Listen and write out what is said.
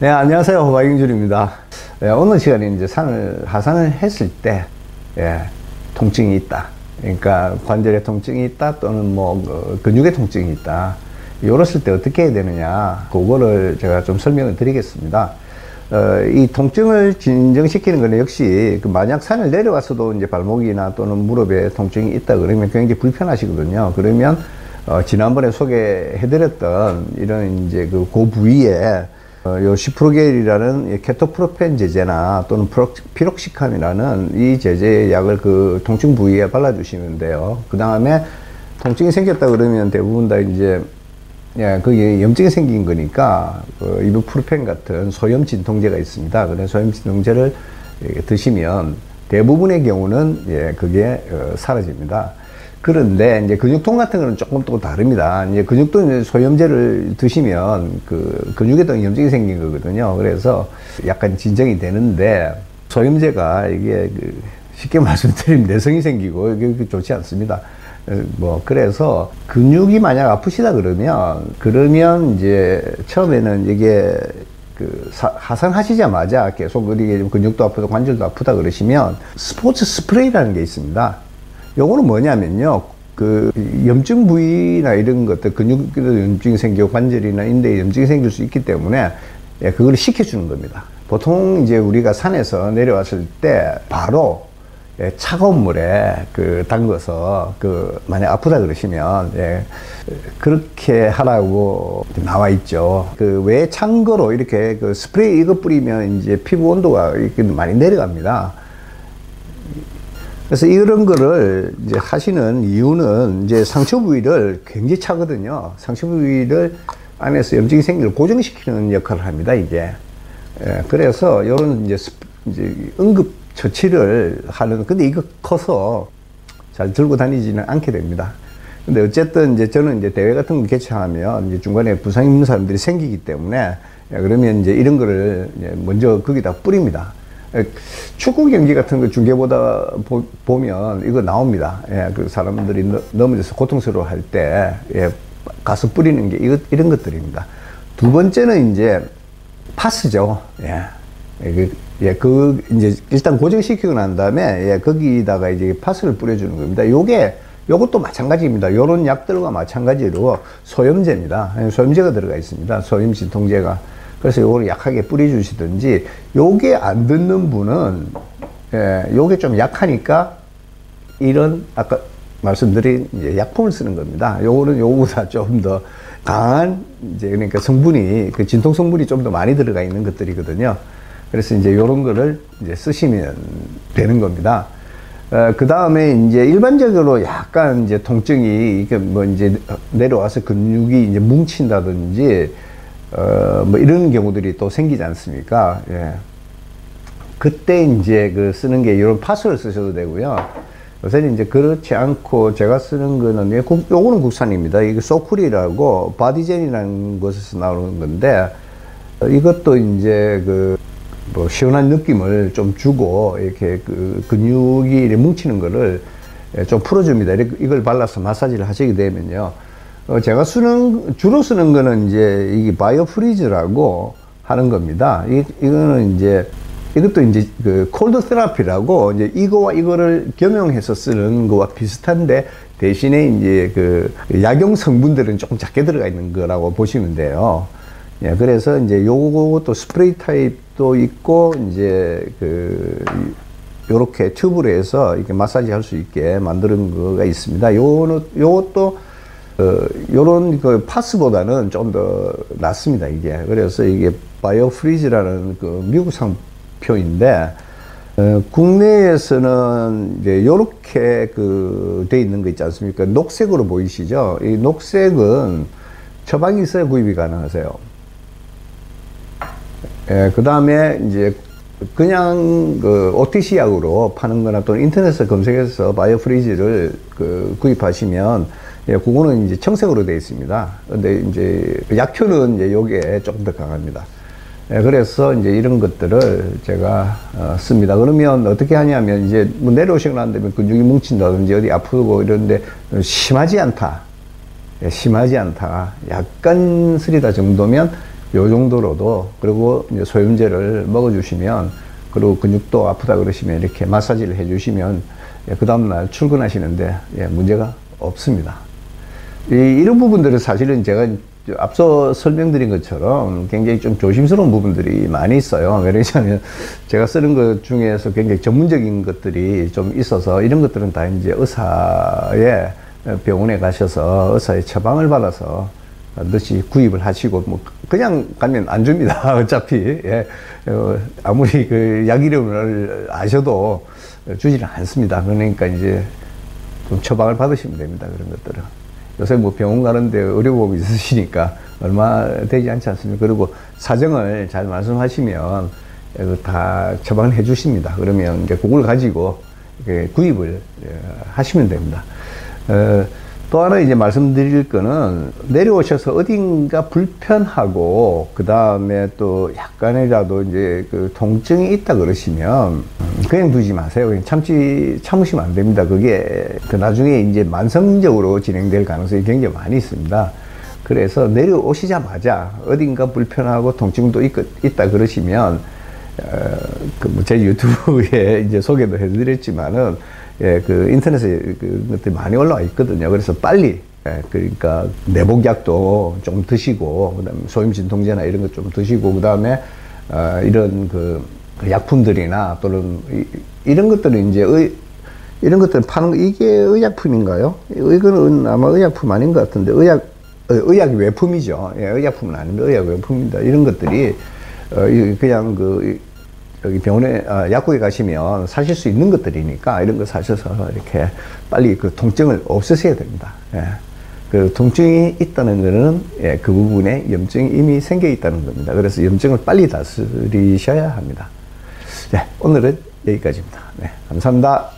네, 안녕하세요. 호박영준입니다. 오늘 시간에 이제 하산을 했을 때, 통증이 있다. 그러니까 관절에 통증이 있다 또는 근육에 통증이 있다. 이랬을 때 어떻게 해야 되느냐. 그거를 제가 좀 설명을 드리겠습니다. 이 통증을 진정시키는 것은 역시 만약 산을 내려와서도 이제 발목이나 또는 무릎에 통증이 있다 그러면 굉장히 불편하시거든요. 그러면 지난번에 소개해드렸던 이런 이제 그 부위에 요 시프로겔이라는 케토프로펜 제제나 또는 피록시캄이라는 이 제제의 약을 그 통증 부위에 발라주시면 돼요. 그 다음에 통증이 생겼다 그러면 대부분 다 이제 그게 염증이 생긴 거니까 이부프로펜 같은 소염 진통제가 있습니다. 그래서 소염 진통제를 드시면 대부분의 경우는 그게 사라집니다. 그런데 이제 근육통 같은 거는 조금 또 다릅니다. 이제 근육도 이제 소염제를 드시면 근육에도 염증이 생긴 거거든요. 그래서 약간 진정이 되는데 소염제가 이게 쉽게 말씀드리면 내성이 생기고 이게 좋지 않습니다. 그래서 근육이 만약 아프시다 그러면 이제 처음에는 이게 하산하시자마자 계속 어디 근육도 아프다 관절도 아프다 그러시면 스포츠 스프레이라는 게 있습니다. 요거는 뭐냐면요, 염증 부위나 이런 것들, 근육에도 염증이 생기고 관절이나 인대에 염증이 생길 수 있기 때문에 그걸 식혀주는 겁니다. 보통 이제 우리가 산에서 내려왔을 때 바로 차가운 물에 담궈서 만약 아프다 그러시면 그렇게 하라고 나와 있죠. 왜 참고로 이렇게 스프레이 이거 뿌리면 이제 피부 온도가 이렇게 많이 내려갑니다. 그래서 이런 거를 이제 하시는 이유는 이제 상처 부위를 굉장히 차거든요. 상처 부위를 안에서 염증이 생기를 고정시키는 역할을 합니다, 이게. 그래서 이런 이제 응급 처치를 근데 이거 커서 잘 들고 다니지는 않게 됩니다. 근데 어쨌든 이제 저는 이제 대회 같은 거 개최하면 이제 중간에 부상 입는 사람들이 생기기 때문에 그러면 이제 이런 거를 이제 먼저 거기다 뿌립니다. 축구 경기 같은 거 중계보다 보면 이거 나옵니다. 그 사람들이 넘어져서 고통스러워 할 때, 가서 뿌리는 게 이런 것들입니다. 두 번째는 이제 파스죠. 이제 일단 고정시키고 난 다음에, 거기다가 이제 파스를 뿌려주는 겁니다. 요것도 마찬가지입니다. 요런 약들과 마찬가지로 소염제입니다. 소염제가 들어가 있습니다. 소염 진통제가. 그래서 요거를 약하게 뿌려주시든지, 요게 안 듣는 분은, 요게 좀 약하니까, 아까 말씀드린 이제 약품을 쓰는 겁니다. 요거는 요거보다 좀 더 강한, 그러니까 성분이, 진통 성분이 좀 더 많이 들어가 있는 것들이거든요. 그래서 이제 요런 거를 이제 쓰시면 되는 겁니다. 그 다음에 이제 일반적으로 약간 이제 통증이, 이제 내려와서 근육이 이제 뭉친다든지, 이런 경우들이 또 생기지 않습니까? 그때 이제 쓰는 게 이런 파스를 쓰셔도 되고요. 요새는 이제 그렇지 않고 제가 쓰는 거는, 요거는 국산입니다. 이게 소쿨이라고 바디젠이라는 곳에서 나오는 건데, 이것도 이제 시원한 느낌을 좀 주고, 이렇게 근육이 이렇게 뭉치는 거를 좀 풀어줍니다. 이걸 발라서 마사지를 하시게 되면요. 제가 주로 쓰는 거는 이제 이게 바이오 프리즈라고 하는 겁니다. 이거는 이제, 이것도 이제 콜드 테라피라고 이제 이거와 이거를 겸용해서 쓰는 거와 비슷한데 대신에 이제 약용 성분들은 조금 작게 들어가 있는 거라고 보시면 돼요. 그래서 이제 요것도 스프레이 타입도 있고 이제 요렇게 튜브로 해서 이렇게 마사지 할 수 있게 만드는 거가 있습니다. 요것도 요런 파스보다는 좀 더 낫습니다, 이게. 그래서 이게 바이오 프리즈라는 미국 상표인데, 국내에서는 이제 요렇게 돼 있는 거 있지 않습니까? 녹색으로 보이시죠? 이 녹색은 처방이 있어야 구입이 가능하세요. 그 다음에 이제 그냥 OTC 약으로 파는 거나 또는 인터넷에 검색해서 바이오 프리즈를 구입하시면 그거는 이제 청색으로 되어 있습니다. 근데 이제 약효는 이제 요게 조금 더 강합니다. 그래서 이제 이런 것들을 제가 씁니다. 그러면 어떻게 하냐면 이제 내려오시고 난 다음에 근육이 뭉친다든지 어디 아프고 이런데 심하지 않다. 심하지 않다. 약간 쓰리다 정도면 요 정도로도, 그리고 이제 소염제를 먹어주시면, 그리고 근육도 아프다 그러시면 이렇게 마사지를 해주시면, 예, 그 다음날 출근하시는데, 예, 문제가 없습니다. 이런 부분들은 사실은 제가 앞서 설명드린 것처럼 굉장히 좀 조심스러운 부분들이 많이 있어요. 왜냐하면 제가 쓰는 것 중에서 굉장히 전문적인 것들이 좀 있어서, 이런 것들은 다 이제 의사의 병원에 가셔서 의사의 처방을 받아서 반드시 구입을 하시고, 뭐 그냥 가면 안 줍니다. 어차피. 예. 아무리 그 약 이름을 아셔도 주지는 않습니다. 그러니까 이제 좀 처방을 받으시면 됩니다. 그런 것들은. 요새 뭐 병원 가는데 의료보험이 있으시니까 얼마 되지 않지 않습니까? 그리고 사정을 잘 말씀하시면 다 처방을 해 주십니다. 그러면 이제 그걸 가지고 구입을 하시면 됩니다. 또 하나 이제 말씀드릴 거는, 내려오셔서 어딘가 불편하고 그 다음에 또 약간이라도 이제 그 통증이 있다 그러시면 그냥 두지 마세요. 그냥 참으시면 안 됩니다. 그게 그 나중에 이제 만성적으로 진행될 가능성이 굉장히 많이 있습니다. 그래서 내려오시자마자 어딘가 불편하고 통증도 있다 그러시면, 제 유튜브에 이제 소개도 해드렸지만은, 예, 그 인터넷에 그 것들이 많이 올라와 있거든요. 그래서 빨리, 예, 그러니까 내복약도 좀 드시고, 그다음에 소염 진통제나 이런 것 좀 드시고, 그다음에 이런 그 약품들이나 또는 이런 것들은 이제 이런 것들 파는 거, 이게 의약품인가요? 이거는 아마 의약품 아닌 것 같은데, 의약 외품이죠. 예, 의약품은 아닙니다. 의약 외품입니다. 이런 것들이 그냥 여기 병원에, 약국에 가시면 사실 수 있는 것들이니까 이런 거 사셔서 이렇게 빨리 그 통증을 없애셔야 됩니다. 예. 그 통증이 있다는 거는, 예, 그 부분에 염증이 이미 생겨 있다는 겁니다. 그래서 염증을 빨리 다스리셔야 합니다. 네, 오늘은 여기까지입니다. 네, 감사합니다.